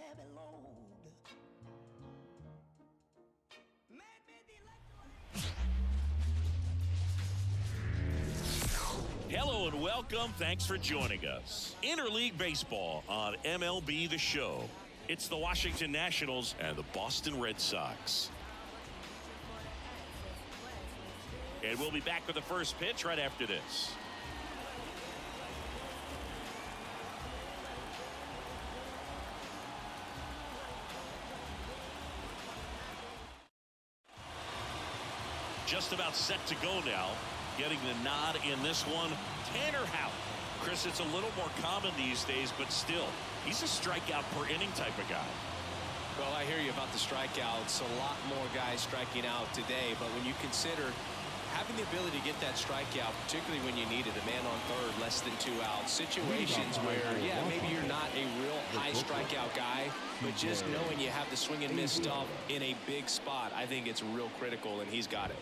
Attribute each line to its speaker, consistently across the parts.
Speaker 1: heavy load.
Speaker 2: Hello and welcome. Thanks for joining us. Interleague Baseball on MLB The Show. It's the Washington Nationals and the Boston Red Sox. And we'll be back with the first pitch right after this. Just about set to go now. Getting the nod in this one, Tanner Houck. Chris, it's a little more common these days, but still, he's a strikeout per inning type of guy.
Speaker 3: Well, I hear you about the strikeouts. A lot more guys striking out today, but when you consider having the ability to get that strikeout, particularly when you need it, a man on third, less than 2 outs, situations where, yeah, maybe you're not a real high strikeout guy, but just knowing you have the swing and miss stuff in a big spot, I think it's real critical, and he's got it.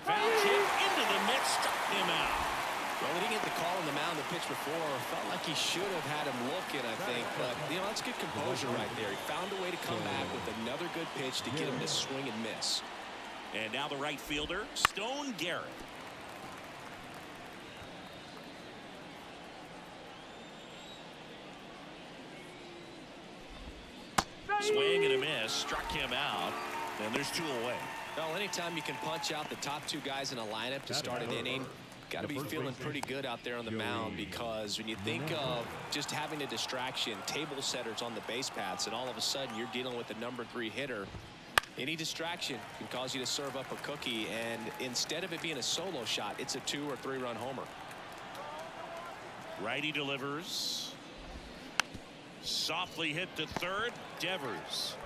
Speaker 2: Foul kick into the mix, struck him out.
Speaker 3: Well, he didn't get the call on the mound the pitch before. Felt like he should have had him looking, I think. But, that's good composure right there. He found a way to come back with another good pitch to get him to swing and miss.
Speaker 2: And now the right fielder, Stone Garrett. Swing and a miss, struck him out. And there's 2 away.
Speaker 3: Well, anytime you can punch out the top 2 guys in a lineup to start an inning, got to be feeling pretty good out there on the mound, because when you think of just having a distraction, table setters on the base paths, and all of a sudden you're dealing with the number 3 hitter, any distraction can cause you to serve up a cookie, and instead of it being a solo shot, it's a 2 or 3 run homer.
Speaker 2: Righty delivers. Softly hit to third. Devers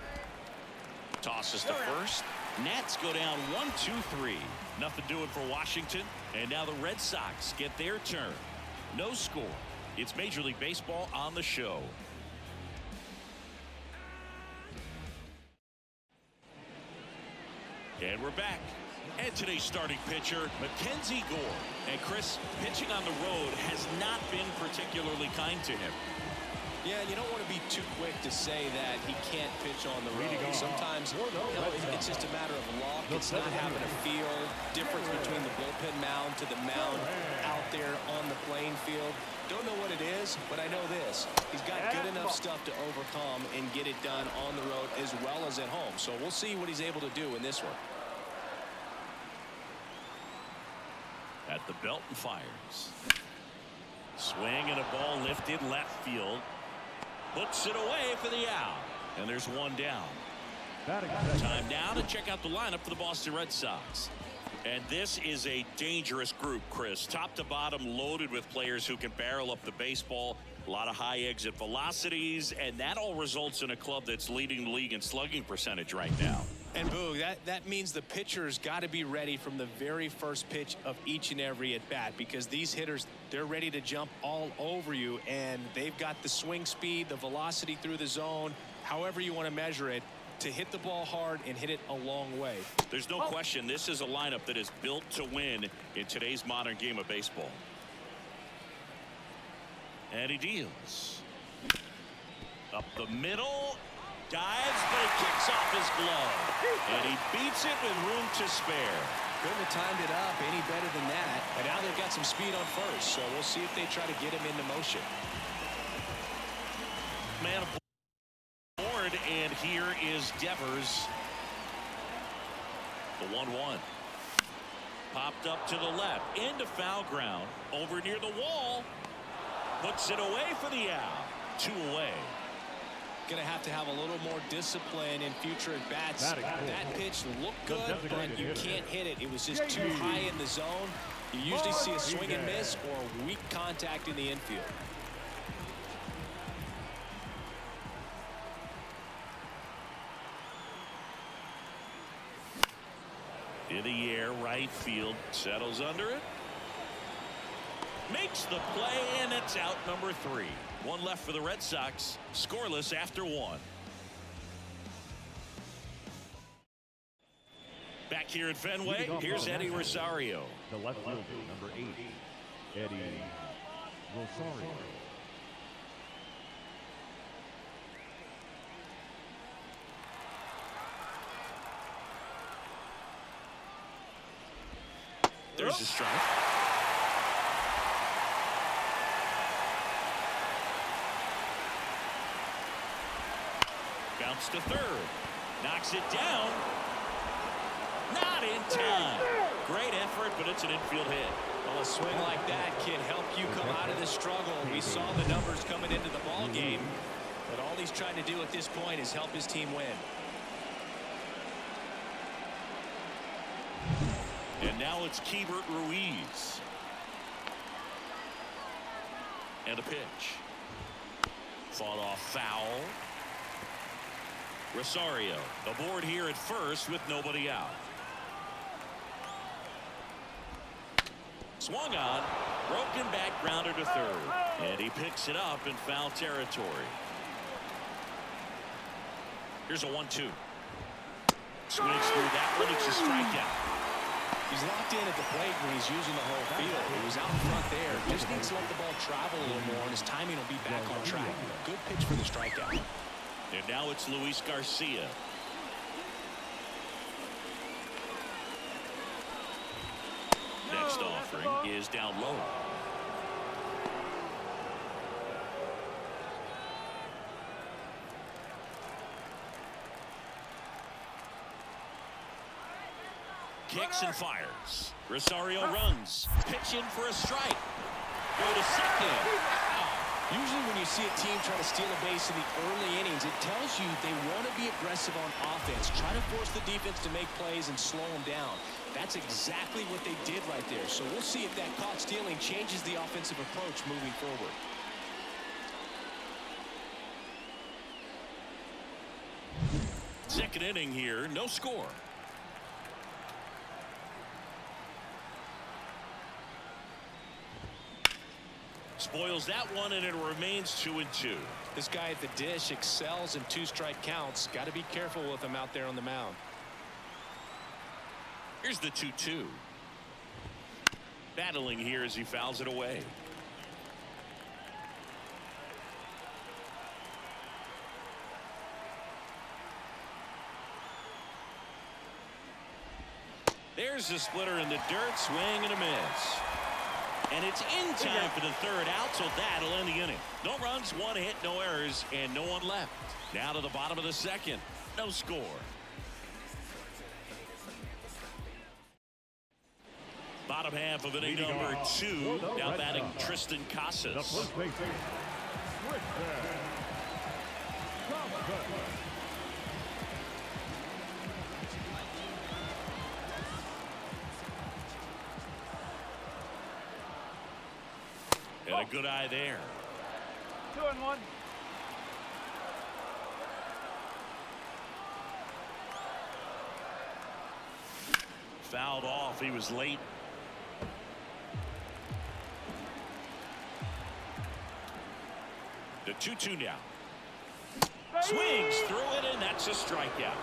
Speaker 2: tosses to first. Nats go down 1-2-3. Nothing doing for Washington. And now the Red Sox get their turn. No score. It's Major League Baseball on the show. And we're back. And today's starting pitcher, Mackenzie Gore. And Chris, pitching on the road has not been particularly kind to him.
Speaker 3: Yeah, and you don't want to be too quick to say that he can't pitch on the road. Sometimes it's just a matter of luck. It's not having a feel. Difference between the bullpen mound to the mound out there on the playing field. Don't know what it is, but I know this. He's got good enough stuff to overcome and get it done on the road as well as at home. So we'll see what he's able to do in this one.
Speaker 2: At the belt and fires. Swing and a ball lifted left field. Puts it away for the out. And there's 1 down. Time now to check out the lineup for the Boston Red Sox. And this is a dangerous group, Chris. Top to bottom loaded with players who can barrel up the baseball. A lot of high exit velocities. And that all results in a club that's leading the league in slugging percentage right now.
Speaker 3: And Boog, that means the pitcher's got to be ready from the very first pitch of each and every at bat, because these hitters, they're ready to jump all over you, and they've got the swing speed, the velocity through the zone, however you want to measure it, to hit the ball hard and hit it a long way.
Speaker 2: There's no question this is a lineup that is built to win in today's modern game of baseball. And he deals. Up the middle. Dives, but he kicks off his glove. And he beats it with room to spare.
Speaker 3: Couldn't have timed it up any better than that. And now they've got some speed on first, so we'll see if they try to get him into motion.
Speaker 2: Man aboard, and here is Devers. The 1-1. Popped up to the left, into foul ground, over near the wall. Puts it away for the out. 2 away.
Speaker 3: Going to have a little more discipline in future at bats. That pitch looked good, but you can't hit it. It was just too high in the zone. You usually see a swing and miss or weak contact in the infield.
Speaker 2: In the air, right field, settles under it. Makes the play, and it's out number 3. 1 left for the Red Sox, scoreless after 1. Back here at Fenway, here's Eddie Rosario.
Speaker 4: The left fielder, number 8, Eddie Rosario.
Speaker 2: There's a strike. Bounce to third. Knocks it down. Not in time. Great effort, but it's an infield hit.
Speaker 3: Well, a swing like that can help you come out of the struggle. We saw the numbers coming into the ball game, but all he's trying to do at this point is help his team win.
Speaker 2: And now it's Keibert Ruiz. And a pitch. Fought off foul. Rosario aboard here at first with nobody out. Swung on, broken back grounder to third, and he picks it up in foul territory. Here's a 1-2. Swings through that one. It's a strikeout.
Speaker 3: He's locked in at the plate when he's using the whole field. He was out in front there. Just needs to let the ball travel a little more, and his timing will be back on track. Good pitch for the strikeout.
Speaker 2: And now it's Luis Garcia. Next offering is down low. Kicks and fires. Rosario runs. Pitch in for a strike. Go to second.
Speaker 3: Usually when you see a team try to steal a base in the early innings, it tells you they want to be aggressive on offense. Try to force the defense to make plays and slow them down. That's exactly what they did right there. So we'll see if that caught stealing changes the offensive approach moving forward.
Speaker 2: Second inning here, no score. Spoils that one, and it remains 2-2.
Speaker 3: This guy at the dish excels in two-strike counts. Got to be careful with him out there on the mound.
Speaker 2: Here's the 2-2. Battling here as he fouls it away. There's the splitter in the dirt. Swing and a miss. And it's in time for the third out, so that'll end the inning. No runs, one hit, no errors, and no one left. Now to the bottom of the second. No score. Bottom half of inning number 2. Now batting Tristan Casas. And a good eye there.
Speaker 1: 2-1.
Speaker 2: Fouled off. He was late. The 2-2 now. Swings through it, and that's a strikeout.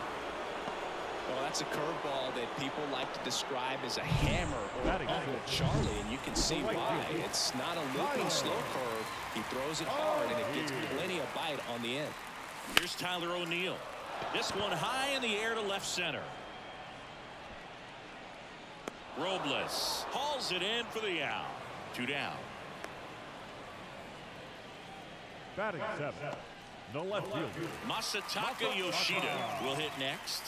Speaker 3: Well, that's a curveball that people like to describe as a hammer or Uncle Charlie, and you can see why. It's not a looping slow curve. He throws it hard, and it gets plenty of bite on the end.
Speaker 2: Here's Tyler O'Neill. This one high in the air to left center. Robles hauls it in for the out. 2 down.
Speaker 4: Batting 7. No left field.
Speaker 2: Masataka Yoshida will hit next.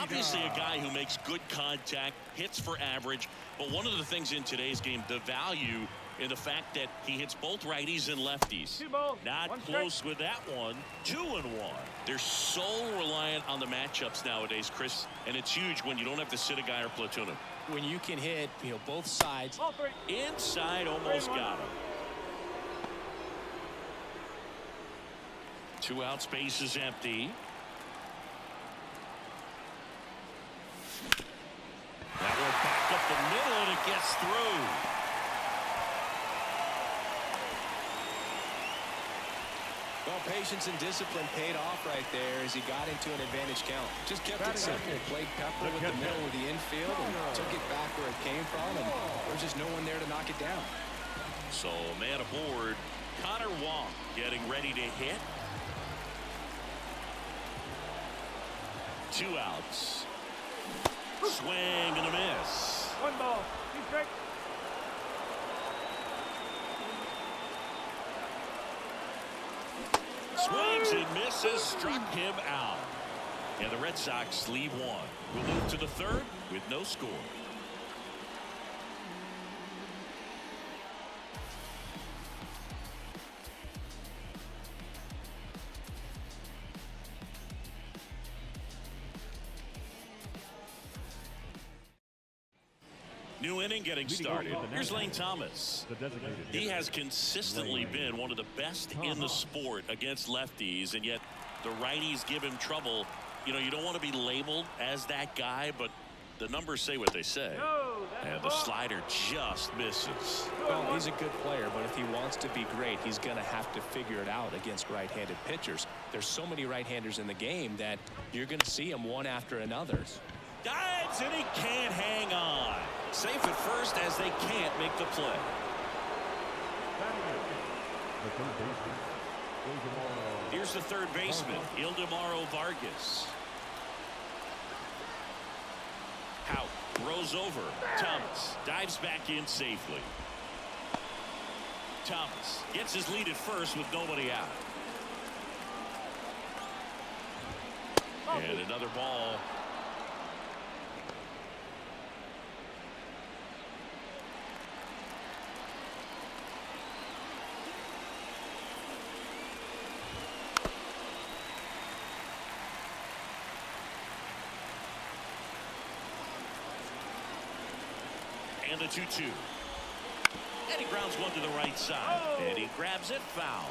Speaker 2: Obviously a guy who makes good contact, hits for average, but one of the things in today's game, the value in the fact that he hits both righties and lefties. Not close with that one. 2-1. They're so reliant on the matchups nowadays, Chris, and it's huge when you don't have to sit a guy or platoon him.
Speaker 3: When you can hit, both sides.
Speaker 2: Inside, almost got him. 2 out, space is empty. That one back up the middle, and it gets through.
Speaker 3: Well, patience and discipline paid off right there as he got into an advantage count. Just kept it simple. Played pepper with the middle of the infield and took it back where it came from, and there's just no one there to knock it down.
Speaker 2: So, man aboard, Connor Wong getting ready to hit. 2 outs. Swing and a miss.
Speaker 1: 1 ball. 2 strikes.
Speaker 2: Swings and misses, struck him out. And the Red Sox lead one. We'll move to the third with no score. New inning getting started. Here's Lane Thomas. He has consistently been one of the best in the sport against lefties, and yet the righties give him trouble. You know, you don't want to be labeled as that guy, but the numbers say what they say. And the slider just misses.
Speaker 3: Well, he's a good player, but if he wants to be great, he's going to have to figure it out against right-handed pitchers. There's so many right-handers in the game that you're going to see them one after another.
Speaker 2: Dives, and he can't hang on. Safe at first as they can't make the play. Here's the third baseman, Ildemaro Vargas. Hout throws over. Thomas dives back in safely. Thomas gets his lead at first with nobody out. And another ball. And the 2-2. And he grounds one to the right side. And he grabs it foul.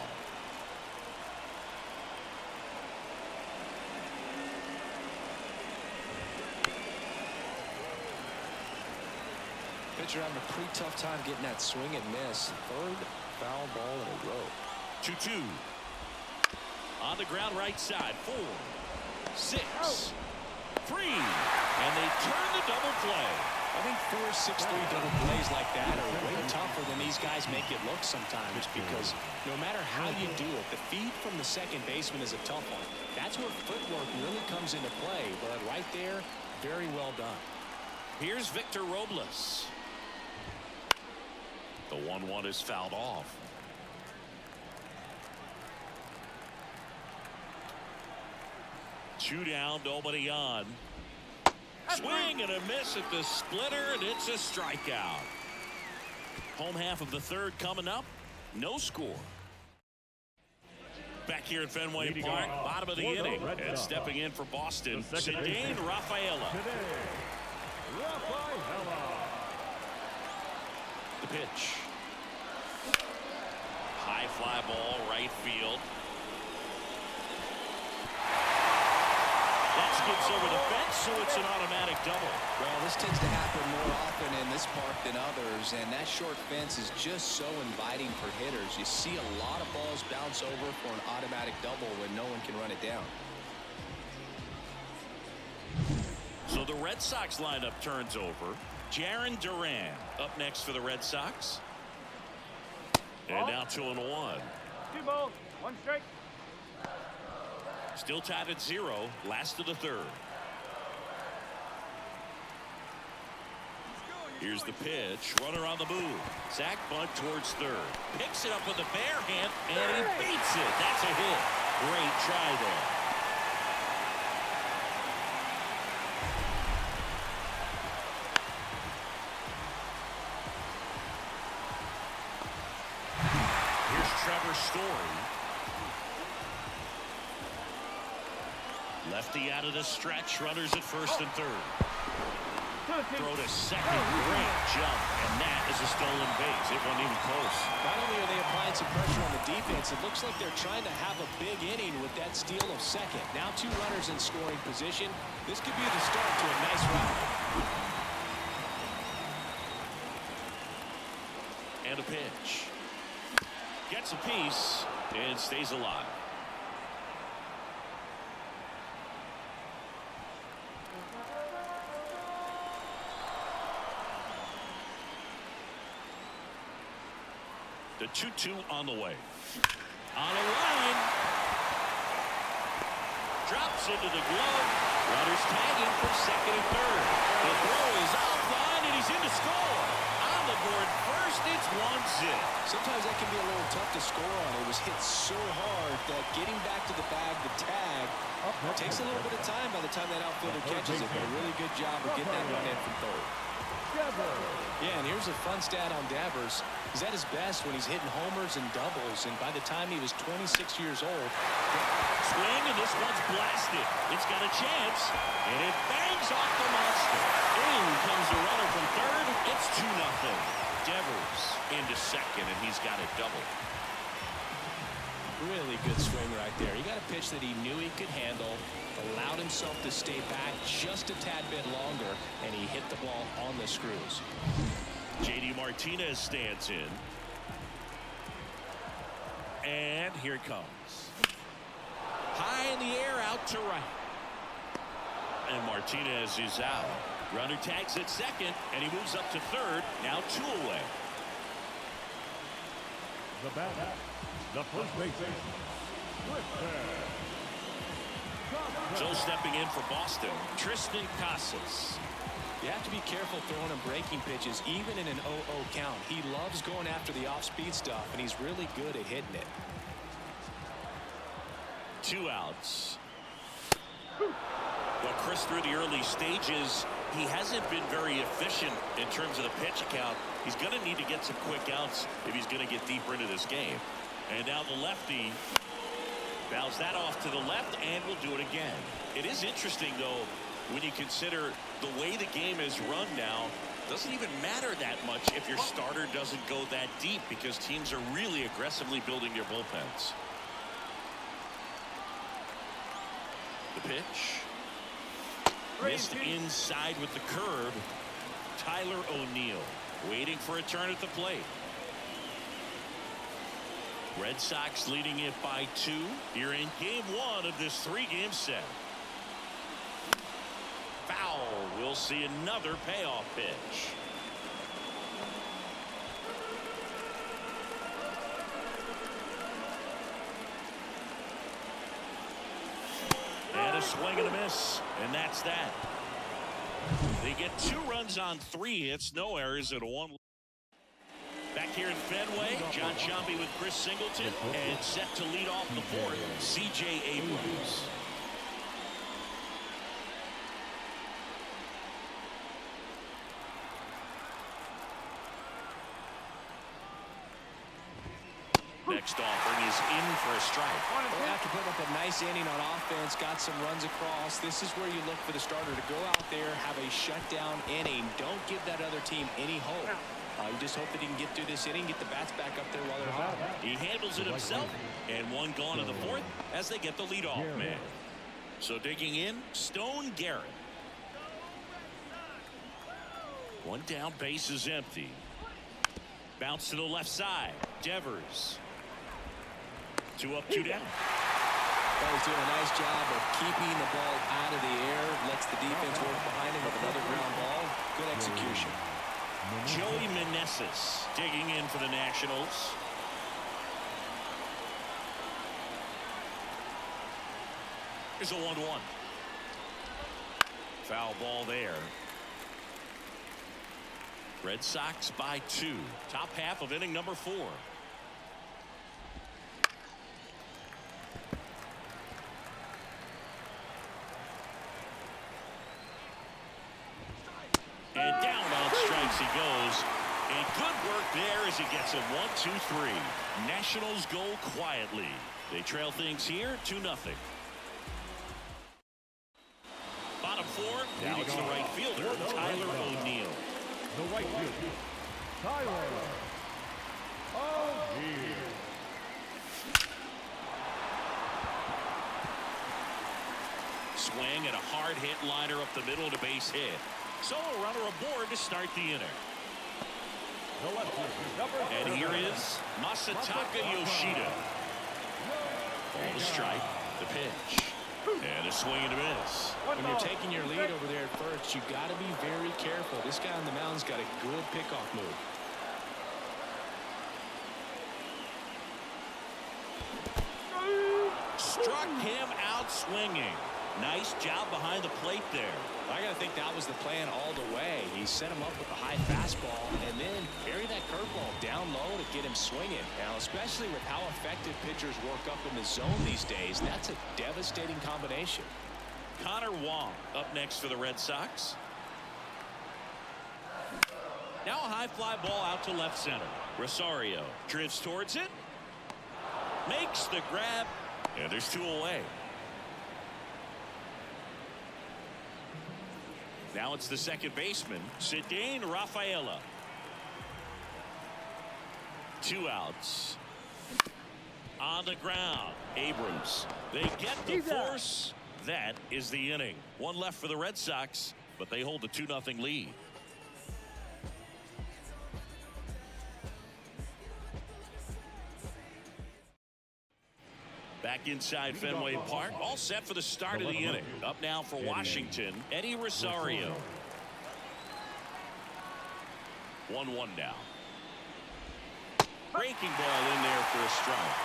Speaker 3: Pitcher having a pretty tough time getting that swing and miss. Third foul ball in a row.
Speaker 2: 2-2. On the ground right side. 4, 6, 3. And they turn the double play.
Speaker 3: I think 4, 6, 3 double plays like that are way tougher than these guys make it look sometimes, because no matter how you do it, the feed from the second baseman is a tough one. That's where footwork really comes into play, but right there, very well done.
Speaker 2: Here's Victor Robles. The 1-1 is fouled off. Two down, nobody on. Swing and a miss at the splitter, and it's a strikeout. Home half of the third coming up. No score. Back here at Fenway Park, bottom of the inning, and stepping in for Boston, Ceddanne Rafaela. The pitch. High fly ball, right field. That skips over the fence, so it's an automatic double.
Speaker 5: Well, this tends to happen more often in this park than others, and that short fence is just so inviting for hitters. You see a lot of balls bounce over for an automatic double when no one can run it down.
Speaker 2: So the Red Sox lineup turns over. Jarren Duran up next for the Red Sox. And now 2-1.
Speaker 1: 2 balls, 1 strike.
Speaker 2: Still tied at 0, last of the third. Here's the pitch. Runner on the move. Zach bunt towards third. Picks it up with a bare hand, and he beats it. That's a hit. Great try there. Here's Trevor Story. Lefty out of the stretch. Runners at first and third. Throw to second. Great jump. And that is a stolen base. It wasn't even close.
Speaker 3: Not only are they applying some pressure on the defense, it looks like they're trying to have a big inning with that steal of second. Now 2 runners in scoring position. This could be the start to a nice run.
Speaker 2: And a pitch. Gets a piece and stays alive. The 2-2 on the way. On a line. Drops into the glove. Runners tagging for second and third. The throw is off line, and he he's in to score. On the board first, it's 1-0.
Speaker 3: Sometimes that can be a little tough to score on. It was hit so hard that getting back to the bag, the tag, takes a little bit of time by the time that outfielder catches it. But a really good job of getting that run in from third. Yeah, and here's a fun stat on Devers. He's at his best when he's hitting homers and doubles, and by the time he was 26 years old.
Speaker 2: Swing, and this one's blasted. It's got a chance, and it bangs off the monster. In comes the runner from third. It's 2-0. Devers into second, and he's got a double.
Speaker 3: Really good swing right there. He got a pitch that he knew he could handle, allowed himself to stay back just a tad bit longer, and he hit the ball on the screws.
Speaker 2: JD Martinez stands in. And here it comes. High in the air, out to right. And Martinez is out. Runner tags at second, and he moves up to third. Now 2 away.
Speaker 4: The batter, the first baseman,
Speaker 2: So stepping in for Boston, Triston Casas.
Speaker 3: You have to be careful throwing him breaking pitches, even in an 0-0 count. He loves going after the off-speed stuff, and he's really good at hitting it.
Speaker 2: 2 outs. Well, Chris, through the early stages, he hasn't been very efficient in terms of the pitch count. He's going to need to get some quick outs if he's going to get deeper into this game. And now the lefty bounce that off to the left, and will do it again. It is interesting, though, when you consider the way the game is run now. Doesn't even matter that much if your starter doesn't go that deep, because teams are really aggressively building their bullpens. The pitch. Missed inside with the curve. Tyler O'Neill waiting for a turn at the plate. Red Sox leading it by 2 here in game 1 of this 3-game set. Foul. We'll see another payoff pitch. And a swing and a miss, and that's that. They get 2 runs on 3 hits, no errors, at a 1. Back here in Fenway, John Sciambi with Chris Singleton, and set to lead off the 4th, C.J. Abrams. Next offering is in for a strike.
Speaker 3: Well, after putting up a nice inning on offense, got some runs across, this is where you look for the starter to go out there, have a shutdown inning. Don't give that other team any hope. You just hope that he can get through this inning, get the bats back up there while they're hot.
Speaker 2: He handles it himself, and 1 gone in the 4th as they get the leadoff man. So digging in, Stone Garrett. 1 down, base is empty. Bounce to the left side. Devers. 2 up, 2 down.
Speaker 3: Well, he's doing a nice job of keeping the ball out of the air, lets the defense work behind him with another ground ball. Good execution.
Speaker 2: Joey Meneses digging in for the Nationals. Here's a 1-1. Foul ball there. Red Sox by 2. Top half of inning number 4. And down on strikes he goes. And good work there as he gets a 1-2-3. Nationals go quietly. They trail things here 2-0. Bottom 4, now it's the right fielder, Tyler O'Neill.
Speaker 4: the right fielder, Tyler O'Neill.
Speaker 2: Swing and a hard hit liner up the middle to base hit. So a runner aboard to start the inning. And here is Masataka Yoshida. Ball to strike. The pitch. And a swing and a miss.
Speaker 3: When you're taking your lead over there at first, you've got to be very careful. This guy on the mound's got a good pickoff move.
Speaker 2: Struck him out swinging. Nice job behind the plate there.
Speaker 3: I got to think that was the plan all the way. He set him up with a high fastball and then buried that curveball down low to get him swinging. Now, especially with how effective pitchers work up in the zone these days, that's a devastating combination.
Speaker 2: Connor Wong up next for the Red Sox. Now a high fly ball out to left center. Rosario drifts towards it. Makes the grab. And there's 2 away. Now it's the second baseman, Ceddanne Rafaela. 2 outs. On the ground, Abrams. They get the force. That is the inning. 1 left for the Red Sox, but they hold a 2-0 lead. Back inside Fenway Park, all set for the start of the inning. Up now for Washington, Eddie Rosario. 1-1 now. Breaking ball in there for a strike.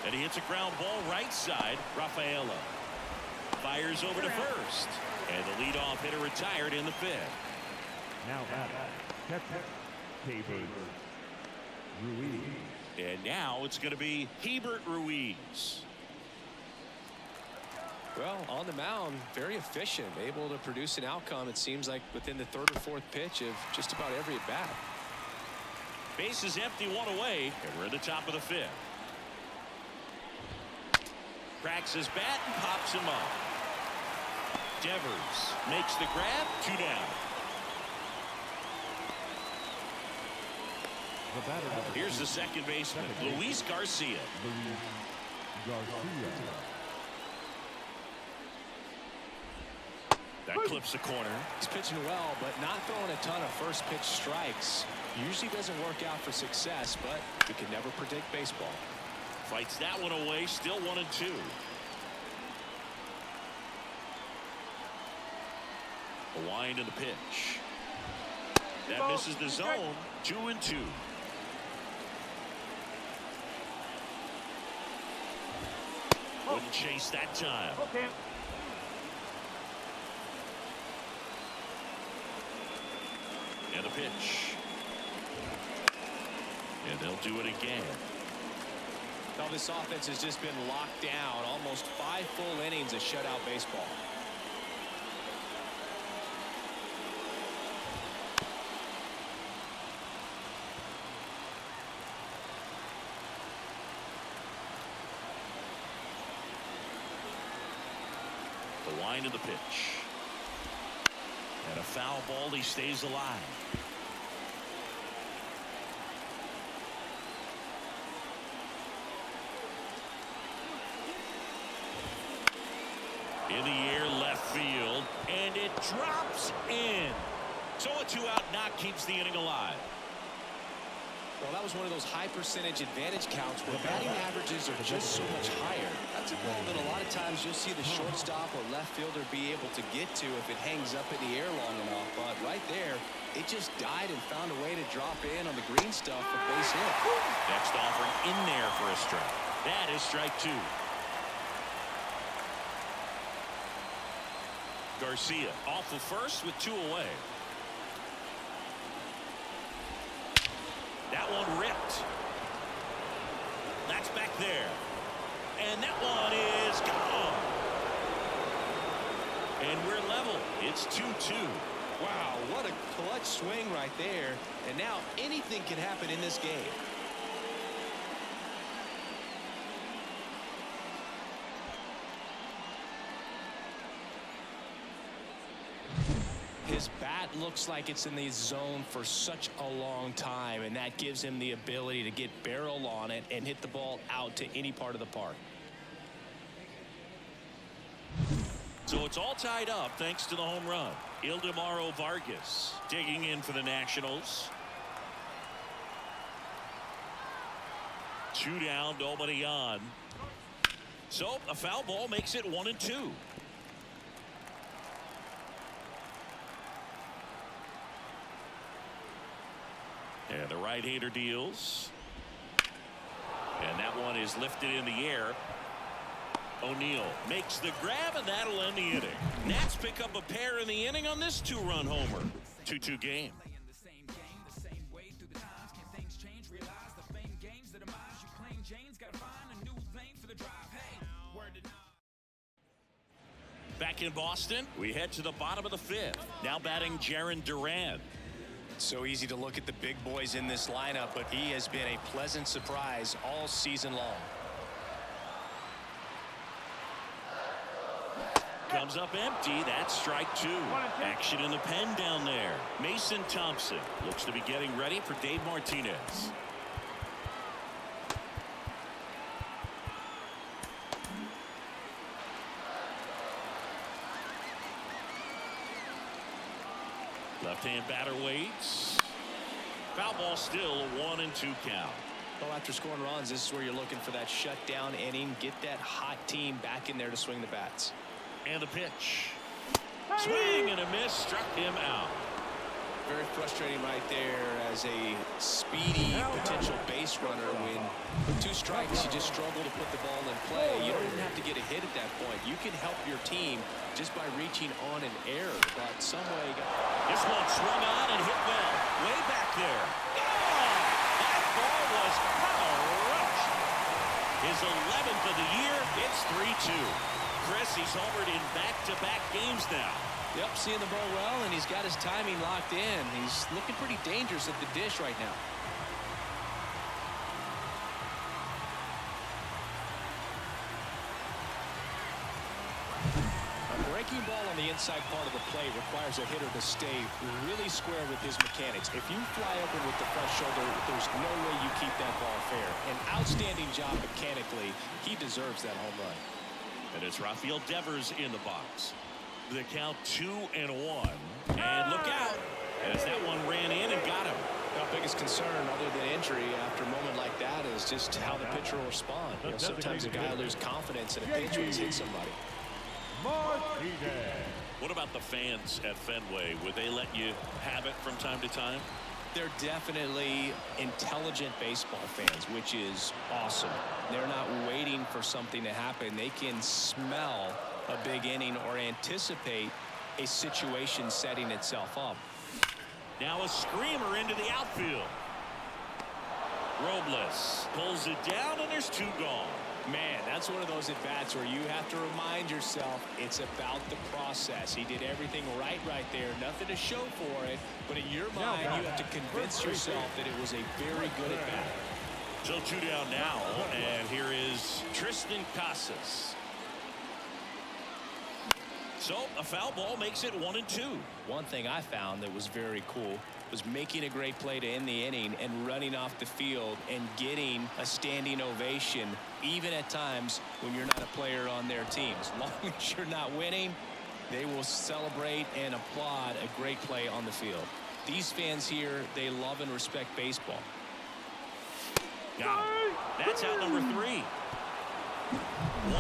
Speaker 2: And he hits a ground ball right side. Rafaela fires over to first. And the leadoff hitter retired in the 5th.
Speaker 4: Now catcher, Keibert Ruiz.
Speaker 2: And now it's going to be Keibert Ruiz.
Speaker 3: Well, on the mound, very efficient, able to produce an outcome, it seems like, within the 3rd or 4th pitch of just about every at-bat.
Speaker 2: Base is empty, 1 away, and we're at the top of the 5th. Cracks his bat and pops him up. Devers makes the grab, 2 down. Here's the second baseman, Luis Garcia. That clips the corner.
Speaker 3: He's pitching well, but not throwing a ton of first pitch strikes. Usually doesn't work out for success, but you can never predict baseball.
Speaker 2: Fights that one away, still 1-2. A wind in the pitch. That misses the zone. 2-2. Wouldn't chase that time.
Speaker 1: Okay.
Speaker 2: And the pitch. And they'll do it again.
Speaker 3: Now this offense has just been locked down. Almost 5 full innings of shutout baseball.
Speaker 2: The wind of the pitch. And a foul ball. He stays alive. In the air, left field, and it drops in. So a 2-out knock keeps the inning alive.
Speaker 3: Well, that was one of those high percentage advantage counts where batting averages are just so much higher. That's a ball that a lot of times you'll see the shortstop or left fielder be able to get to if it hangs up in the air long enough. But right there, it just died and found a way to drop in on the green stuff for base hit.
Speaker 2: Next offering in there for a strike. That is strike 2. Garcia off of first with 2 away. That one ripped. That's back there. And that one is gone. And we're level. It's 2-2.
Speaker 3: Wow, what a clutch swing right there. And now anything can happen in this game. His bat looks like it's in the zone for such a long time, and that gives him the ability to get barrel on it and hit the ball out to any part of the park.
Speaker 2: So it's all tied up thanks to the home run. Ildemaro Vargas digging in for the Nationals. 2 down, nobody on. So a foul ball makes it 1-2. And the right-hander deals. And that one is lifted in the air. O'Neill makes the grab, and that'll end the inning. Nats pick up a pair in the inning on this 2-run homer. 2-2 game. Back in Boston, we head to the bottom of the 5th. Now batting Jarren Duran.
Speaker 3: So easy to look at the big boys in this lineup, but he has been a pleasant surprise all season long.
Speaker 2: Comes up empty. That's strike 2. Action in the pen down there. Mason Thompson looks to be getting ready for Dave Martinez. Left-hand batter waits. Foul ball, still a 1-2 count.
Speaker 3: Well, after scoring runs, this is where you're looking for that shutdown inning. Get that hot team back in there to swing the bats.
Speaker 2: And the pitch. Swing and a miss. Struck him out.
Speaker 3: Very frustrating right there as a speedy potential base runner. When with 2 strikes, you just struggle to put the ball in play. You don't even have to get a hit at that point. You can help your team just by reaching on an error. But some way,
Speaker 2: this one swung on and hit well. Way back there. Oh, that ball was power-rushed. His 11th of the year. It's 3-2. Chris, he's homered in back-to-back games now.
Speaker 3: Yep, seeing the ball well, and he's got his timing locked in. He's looking pretty dangerous at the dish right now. A breaking ball on the inside part of the plate requires a hitter to stay really square with his mechanics. If you fly open with the front shoulder, there's no way you keep that ball fair. An outstanding job mechanically. He deserves that home run.
Speaker 2: And it's Rafael Devers in the box. The count 2-1. And look out, as that one ran in and got him.
Speaker 3: Our biggest concern, other than injury after a moment like that, is just how the pitcher will respond. You know, sometimes a guy loses confidence in a pitch when he's hit somebody.
Speaker 2: What about the fans at Fenway? Would they let you have it from time to time?
Speaker 3: They're definitely intelligent baseball fans, which is awesome. They're not waiting for something to happen. They can smell a big inning or anticipate a situation setting itself up.
Speaker 2: Now a screamer into the outfield. Robles pulls it down, and there's 2 gone.
Speaker 3: Man, that's one of those at-bats where you have to remind yourself it's about the process. He did everything right there. Nothing to show for it. But in your mind, you have to convince yourself that it was a very good at-bat.
Speaker 2: So 2 down now, and here is Tristan Casas. So a foul ball makes it 1-2.
Speaker 3: One thing I found that was very cool was making a great play to end the inning and running off the field and getting a standing ovation, even at times when you're not a player on their team. As long as you're not winning, they will celebrate and applaud a great play on the field. These fans here, they love and respect baseball.
Speaker 2: Got him. That's out number 3.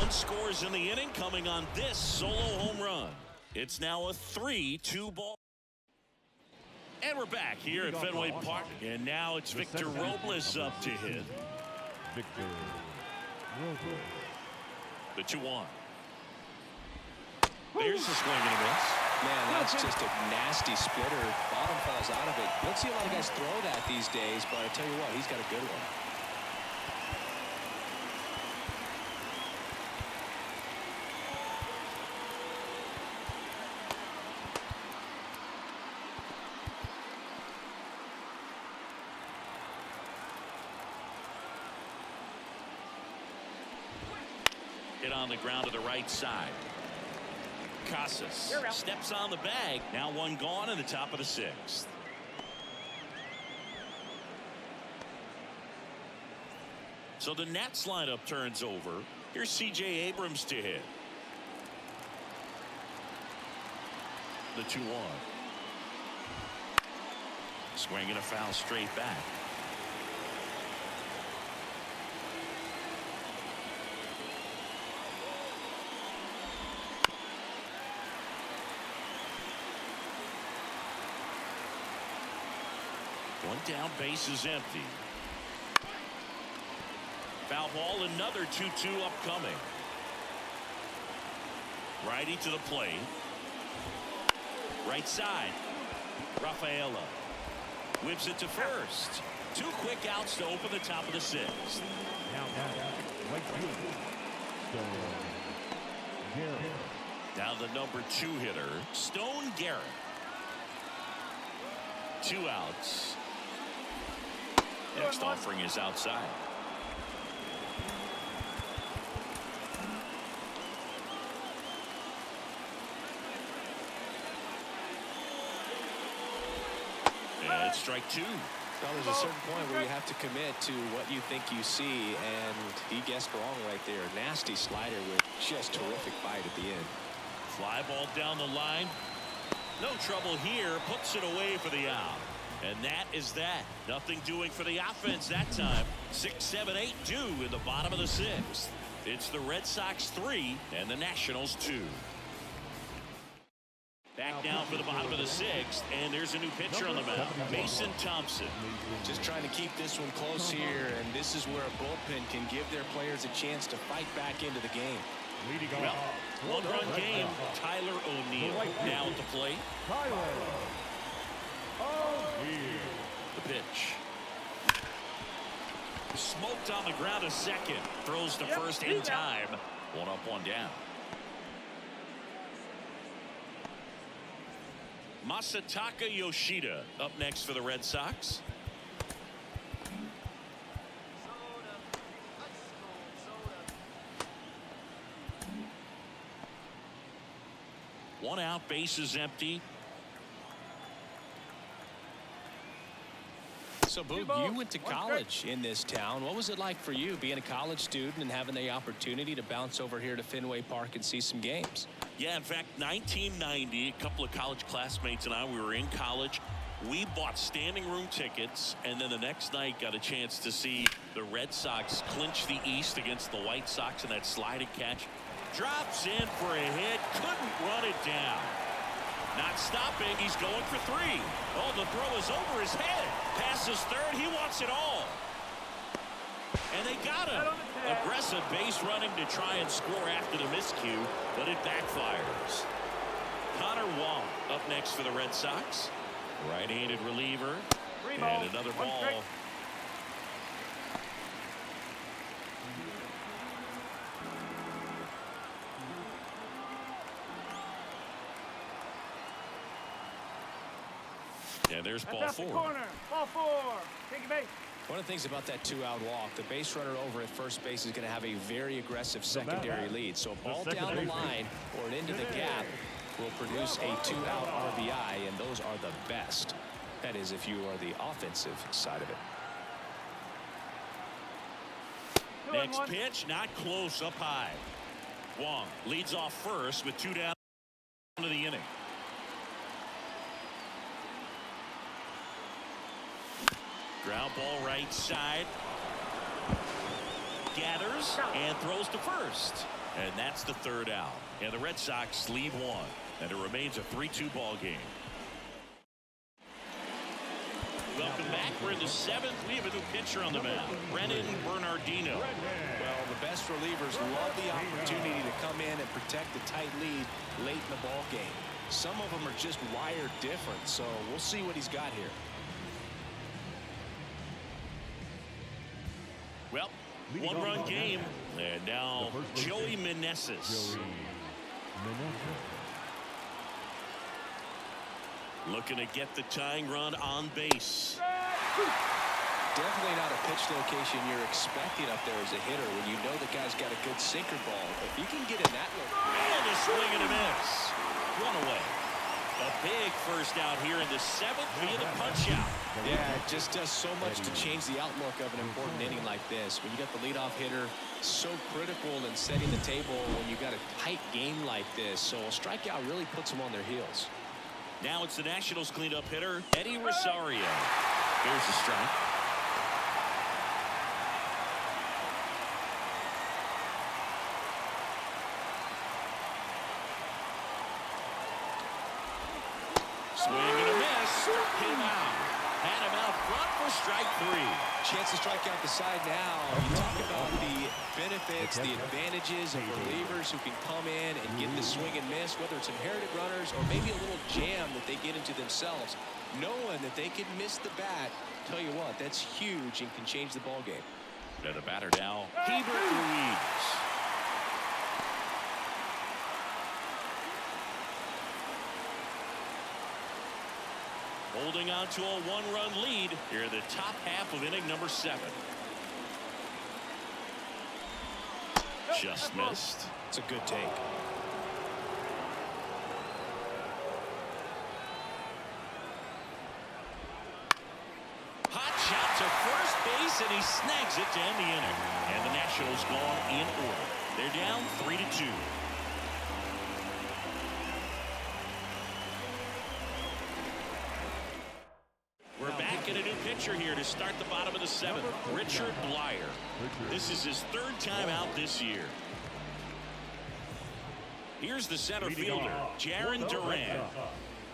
Speaker 2: 1 scores in the inning, coming on this solo home run. It's now a 3-2 ball. And we're back here at Fenway Park. And now it's Victor Robles up to hit.
Speaker 4: Victor Robles.
Speaker 2: The 2-1. There's a swing and a miss.
Speaker 3: Man, that's just a nasty splitter. Bottom falls out of it. You don't see a lot of guys throw that these days, but I tell you what, he's got a good one.
Speaker 2: Hit on the ground to the right side. Casas steps on the bag. Now 1 gone in the top of the 6th. So the Nats lineup turns over. Here's C.J. Abrams to hit. The 2-1. Swing and a foul straight back. One down, base is empty. Foul ball, another 2-2 upcoming. Righty to the plate. Right side. Rafaela whips it to first. 2 quick outs to open the top of the 6th.
Speaker 4: Now, right field. Garrett.
Speaker 2: Now the number 2 hitter, Stone Garrett. 2 outs. Next offering is outside. And it's strike 2.
Speaker 3: Well, there's a certain point where you have to commit to what you think you see, and he guessed wrong right there. Nasty slider with just terrific bite at the end.
Speaker 2: Fly ball down the line. No trouble here. Puts it away for the out. And that is that. Nothing doing for the offense that time. 6, 7, 8 do in the bottom of the 6th. It's the Red Sox 3 and the Nationals 2. Back now for the bottom of the 6th, and there's a new pitcher on the mound, Mason Thompson.
Speaker 3: Just trying to keep this one close here, and this is where a bullpen can give their players a chance to fight back into the game.
Speaker 4: Leading
Speaker 2: Well,
Speaker 4: off.
Speaker 2: 1-run game. Tyler O'Neill now at the plate. The pitch. Smoked on the ground a second. Throws to first in time. 1 up, 1 down. Masataka Yoshida up next for the Red Sox. One out, bases empty.
Speaker 3: So, Boog, you went to college in this town. What was it like for you being a college student and having the opportunity to bounce over here to Fenway Park and see some games?
Speaker 2: Yeah, in fact, 1990, a couple of college classmates and I, we were in college. We bought standing room tickets, and then the next night got a chance to see the Red Sox clinch the East against the White Sox in that sliding catch. Drops in for a hit, couldn't run it down. Not stopping, he's going for 3. Oh, the throw is over his head. Passes third, he wants it all. And they got him. Aggressive base running to try and score after the miscue, but it backfires. Connor Wong up next for the Red Sox. Right-handed reliever. And another ball. And there's ball 4.
Speaker 1: Ball 4. Take a base.
Speaker 3: One of the things about that 2-out walk, the base runner over at first base is going to have a very aggressive secondary lead. So a ball down the line or an into the gap will produce a 2-out RBI, and those are the best. That is, if you are the offensive side of it.
Speaker 2: Next pitch, not close, up high. Wong leads off first with 2 down to the inning. Ground ball right side. Gathers and throws to first. And that's the 3rd out. And the Red Sox lead 1. And it remains a 3-2 ball game. Welcome back. We're in the 7th. We have a new pitcher on the mound, Brennan Bernardino.
Speaker 3: Well, the best relievers love the opportunity to come in and protect the tight lead late in the ball game. Some of them are just wired different, so we'll see what he's got here.
Speaker 2: Well, 1-run game. And now Joey Meneses. Looking to get the tying run on base.
Speaker 3: Definitely not a pitch location you're expecting up there as a hitter when you know the guy's got a good sinker ball. If he can get in that location.
Speaker 2: And a swing and a miss. 1 away. A big first out here in the 7th via the punch out.
Speaker 3: Yeah, it just does so much to change the outlook of an important inning like this. When you got the leadoff hitter, so critical in setting the table when you got a tight game like this. So a strikeout really puts them on their heels.
Speaker 2: Now it's the Nationals cleanup hitter, Eddie Rosario. Here's the strike. Swing and a miss. Hit him out. Had him out front for strike 3.
Speaker 3: Chance to strike out the side now. You talk about the benefits, the advantages of relievers who can come in and get the swing and miss, whether it's inherited runners or maybe a little jam that they get into themselves. Knowing that they can miss the bat, tell you what, that's huge and can change the ball game.
Speaker 2: And the batter now, Keibert Ruiz. Holding on to a one-run lead here in the top half of inning number 7. Just missed.
Speaker 3: It's a good take.
Speaker 2: Hot shot to first base, and he snags it to end the inning. And the Nationals gone in order. They're down 3-2. We're back in a new pitcher here to start the bottom of the 7th. Richard Bleier. This is his 3rd time out this year. Here's the center fielder, Jarren Duran.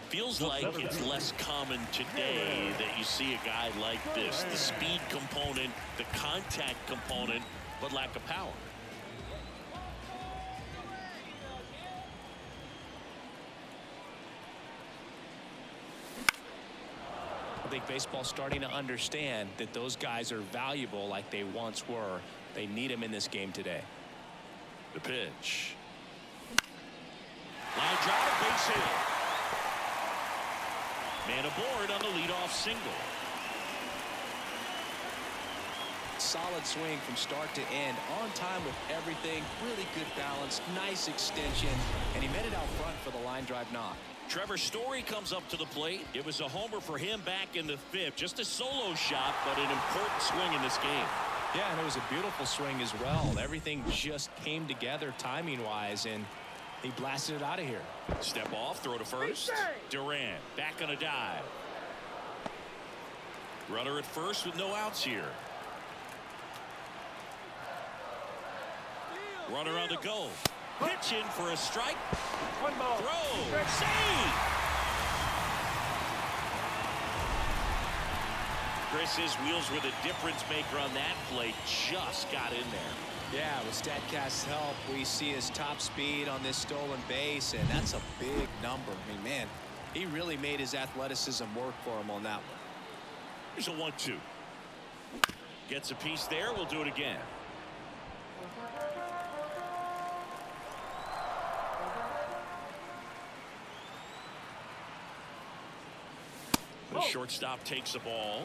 Speaker 2: Feels like it's less common today that you see a guy like this. The speed component, the contact component, but lack of power.
Speaker 3: I think baseball's starting to understand that those guys are valuable like they once were. They need them in this game today.
Speaker 2: The pitch. Line drive, base hit. Man aboard on the leadoff single.
Speaker 3: Solid swing from start to end, on time with everything, really good balance, nice extension, and he made it out front for the line drive knock.
Speaker 2: Trevor Story comes up to the plate. It was a homer for him back in the 5th. Just a solo shot, but an important swing in this game.
Speaker 3: Yeah, and it was a beautiful swing as well. Everything just came together timing-wise, and he blasted it out of here.
Speaker 2: Step off, throw to first. Duran back on a dive. Runner at first with no outs here. Runner on the go. Pitch in for a strike.
Speaker 1: 1 ball.
Speaker 2: Throw. Save. Chris's wheels were the difference maker on that play. Just got in there.
Speaker 3: Yeah, with StatCast's help, we see his top speed on this stolen base, and that's a big number. I mean, man, he really made his athleticism work for him on that one.
Speaker 2: Here's a 1-2. Gets a piece there. We'll do it again. The shortstop takes the ball.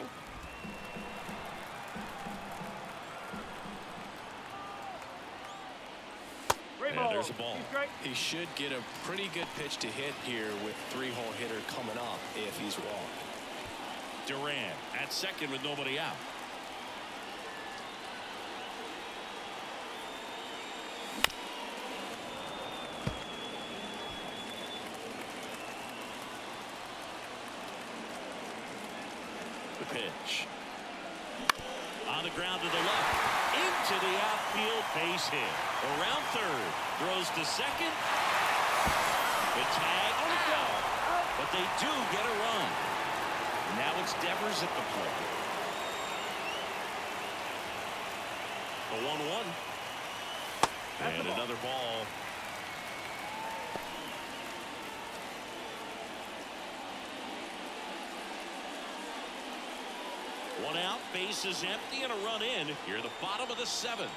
Speaker 2: And there's a ball.
Speaker 3: He should get a pretty good pitch to hit here with 3-hole hitter coming up if he's wrong.
Speaker 2: Duran at second with nobody out. The pitch. On the ground to the left. Into the outfield, base hit. Around third. Throws to second. The tag out. But they do get a run. Now it's Devers at the plate. A 1-1. And another ball. One out, base is empty, and a run in here at the bottom of the 7th.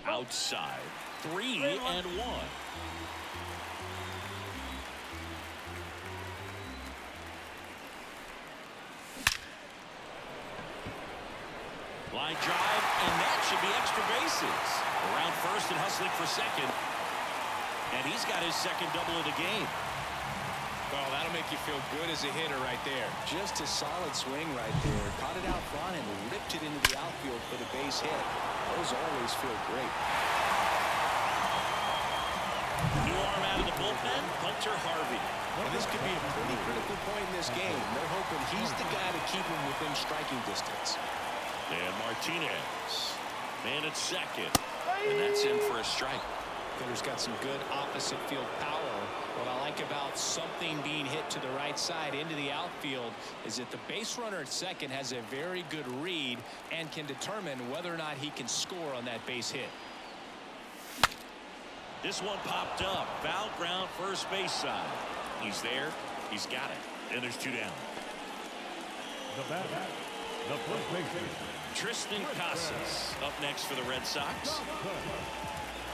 Speaker 2: Outside, 3-1. Line drive, and that should be extra bases. Around first and hustling for second. And he's got his second double of the game.
Speaker 3: Well, that'll make you feel good as a hitter right there.
Speaker 5: Just a solid swing right there. Caught it out front and ripped it into the outfield for the base hit. Those always feel great.
Speaker 2: New arm out of the bullpen, Hunter Harvey.
Speaker 5: And this could be a pretty critical point in this game. They're hoping he's the guy to keep him within striking distance.
Speaker 2: And Martinez, man at second. And that's in for a strike.
Speaker 3: Hitter's got some good opposite field power. What I like like about something being hit to the right side into the outfield is that the base runner at second has a very good read and can determine whether or not he can score on that base hit.
Speaker 2: This one popped up. Foul ground, first base side. He's there. He's got it. And there's 2 down.
Speaker 4: The batter, the first baseman,
Speaker 2: Tristan Casas up next for the Red Sox.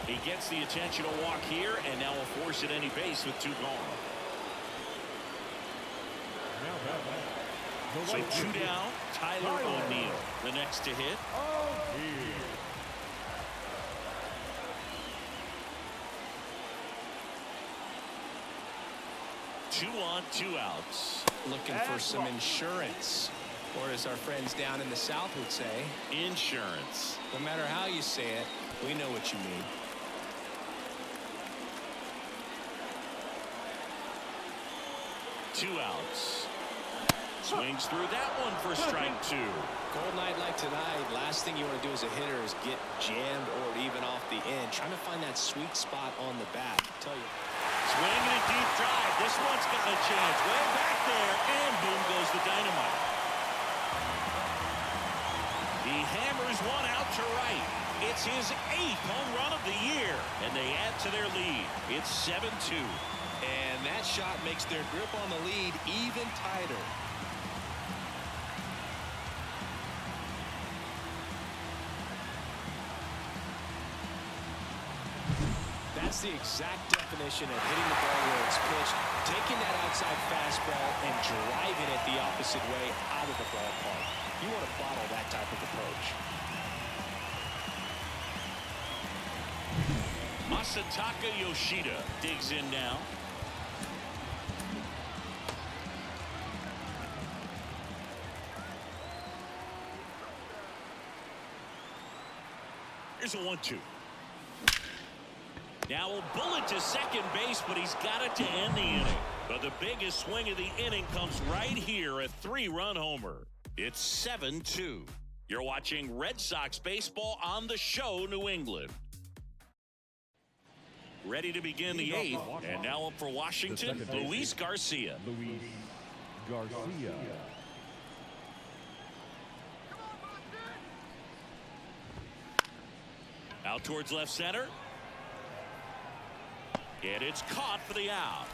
Speaker 2: He gets the attention to walk here, and now will force at any base with 2 gone. So 2 down. Tyler O'Neill, the next to hit. Two on, 2 outs.
Speaker 3: Looking for some insurance, or as our friends down in the South would say,
Speaker 2: Insurance.
Speaker 3: no matter how you say it, we know what you mean.
Speaker 2: Two outs. Swings through that one for strike 2.
Speaker 3: Cold night like tonight, last thing you want to do as a hitter is get jammed or even off the end. Trying to find that sweet spot on the bat. I tell you.
Speaker 2: Swinging a deep drive. This one's got a chance. Way back there, and boom goes the dynamite. He hammers one out to right. It's his 8th home run of the year, and they add to their lead. It's 7-2.
Speaker 3: And that shot makes their grip on the lead even tighter. That's the exact definition of hitting the ball where it's pitched, taking that outside fastball and driving it the opposite way out of the ballpark. You want to bottle that type of approach.
Speaker 2: Masataka Yoshida digs in now. Here's a 1-2. Now a bullet to second base, but he's got it to end the inning. But the biggest swing of the inning comes right here, a 3-run homer. It's 7-2. You're watching Red Sox baseball on the show, New England. Ready to begin the 8th, and now up for Washington, Luis Garcia.
Speaker 4: Luis Garcia.
Speaker 2: Out towards left center. And it's caught for the out.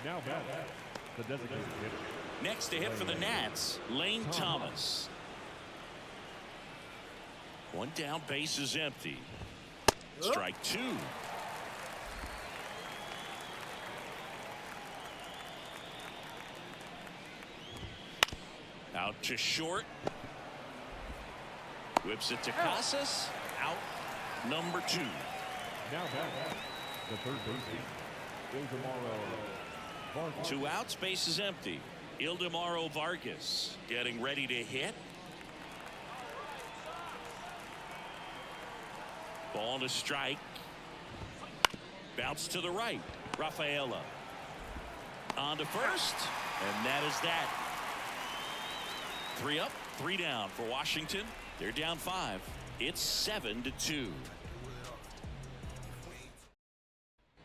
Speaker 4: Now back, the designated hitter.
Speaker 2: Next to hit for the Nats, Lane Thomas. One down, base is empty. Strike 2. Out to short. Whips it to Casas. Out number 2.
Speaker 4: Now back, the third baseman, Ildemaro Vargas.
Speaker 2: 2 outs, base is empty. Ildemaro Vargas getting ready to hit. Ball to strike. Bounce to the right. Rafaela on to first, and that is that. 3 up, 3 down for Washington. They're down 5. It's 7-2.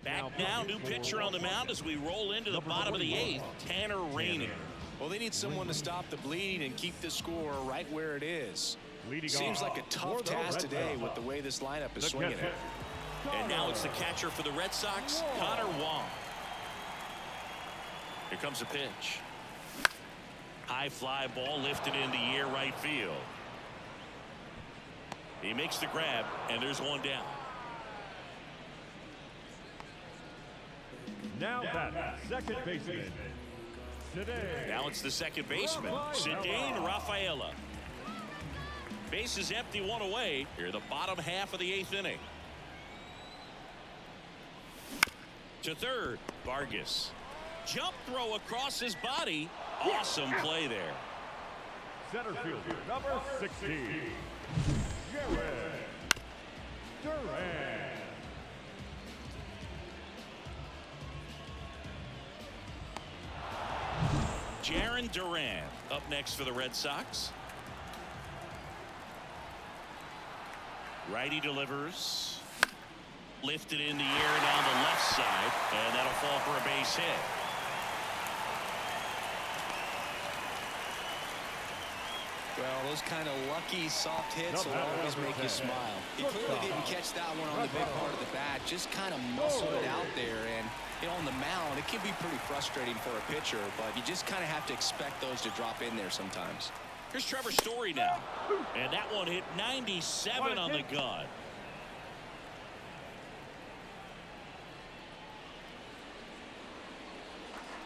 Speaker 2: Back now, new pitcher on the mound as we roll into the bottom of the 8th. Tanner Rainey.
Speaker 3: Well, they need someone to stop the bleeding and keep the score right where it is. Seems like a tough task today with the way this lineup is swinging it.
Speaker 2: And now it's the catcher for the Red Sox, Connor Wong. Here comes a pitch. High fly ball lifted into air right field. He makes the grab, and there's 1 down.
Speaker 4: Now back, second baseman, today.
Speaker 2: Now it's the second baseman, Ceddanne Rafaela. Base is empty, 1 away. Here the bottom half of the 8th inning. To third, Vargas. Jump throw across his body. Awesome play there.
Speaker 4: Center fielder, number 16, Jarren Duran.
Speaker 2: Jarren Duran up next for the Red Sox. Righty delivers. Lifted in the air down the left side, and that'll fall for a base hit.
Speaker 3: Well, those kind of lucky soft hits will always make you smile. He clearly didn't catch that one on the big part of the bat. Just kind of muscled it out there. And, you know, on the mound, it can be pretty frustrating for a pitcher, but you just kind of have to expect those to drop in there sometimes.
Speaker 2: Here's Trevor Story now. And that one hit 97 on the gun.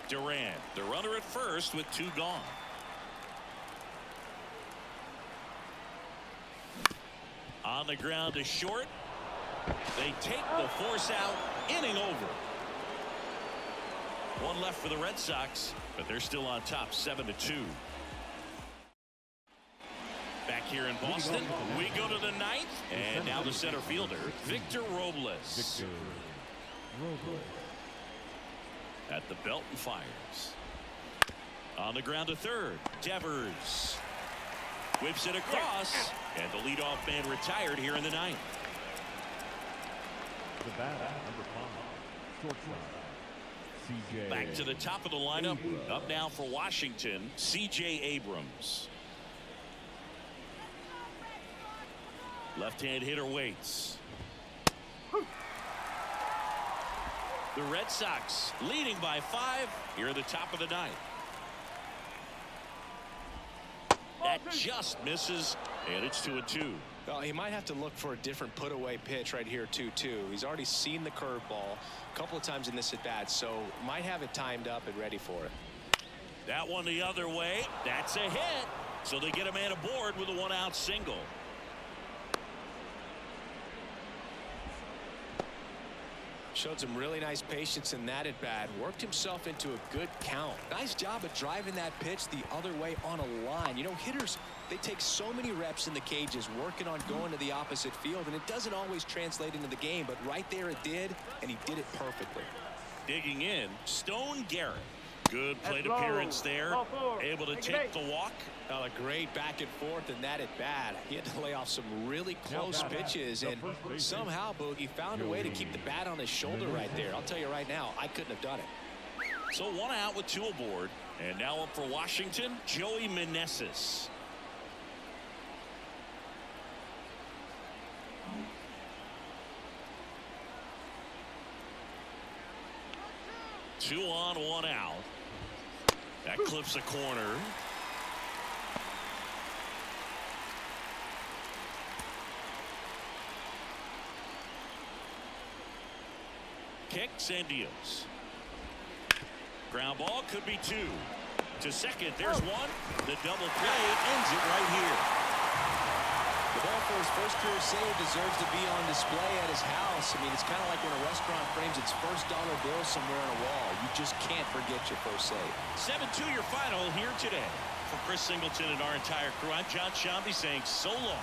Speaker 2: Duran, the runner at first with 2 gone. On the ground to short. They take the force out. Inning over. 1 left for the Red Sox, but they're still on top 7-2. Back here in Boston, we go to the 9th, and now the center fielder, Victor Robles. At the belt and fires. On the ground to third, Devers. Whips it across, and the leadoff man retired here in the 9th.
Speaker 4: The batter, number 5, shortstop, C.J.
Speaker 2: Back to the top of the lineup. Up now for Washington, C.J. Abrams. Left-hand hitter waits. The Red Sox leading by 5 here at the top of the 9th. That just misses, and it's 2-2.
Speaker 3: Well, he might have to look for a different put-away pitch right here, 2-2. He's already seen the curveball a couple of times in this at-bat, so might have it timed up and ready for it.
Speaker 2: That one the other way. That's a hit. So they get a man aboard with a 1-out single.
Speaker 3: Showed some really nice patience in that at bat. Worked himself into a good count. Nice job of driving that pitch the other way on a line. You know, hitters, they take so many reps in the cages working on going to the opposite field, and it doesn't always translate into the game, but right there it did, and he did it perfectly.
Speaker 2: Digging in, Stone Garrett. Good plate appearance there. Able to take the walk.
Speaker 3: Well, a great back and forth in that at bat. He had to lay off some really close pitches, and somehow Boogie found a way to keep the bat on his shoulder right there. I'll tell you right now, I couldn't have done it.
Speaker 2: So 1 out with 2 aboard, and now up for Washington, Joey Meneses. Two on, 1 out. That clips a corner. Kicks and deals. Ground ball could be 2. To second, there's 1. The double play ends it right here.
Speaker 3: The ball for his first career save deserves to be on display at his house. I mean, it's kind of like when a restaurant frames its first dollar bill somewhere on a wall. You just can't forget your first save.
Speaker 2: 7-2 your final here today. For Chris Singleton and our entire crew, I'm John Shambi saying so long.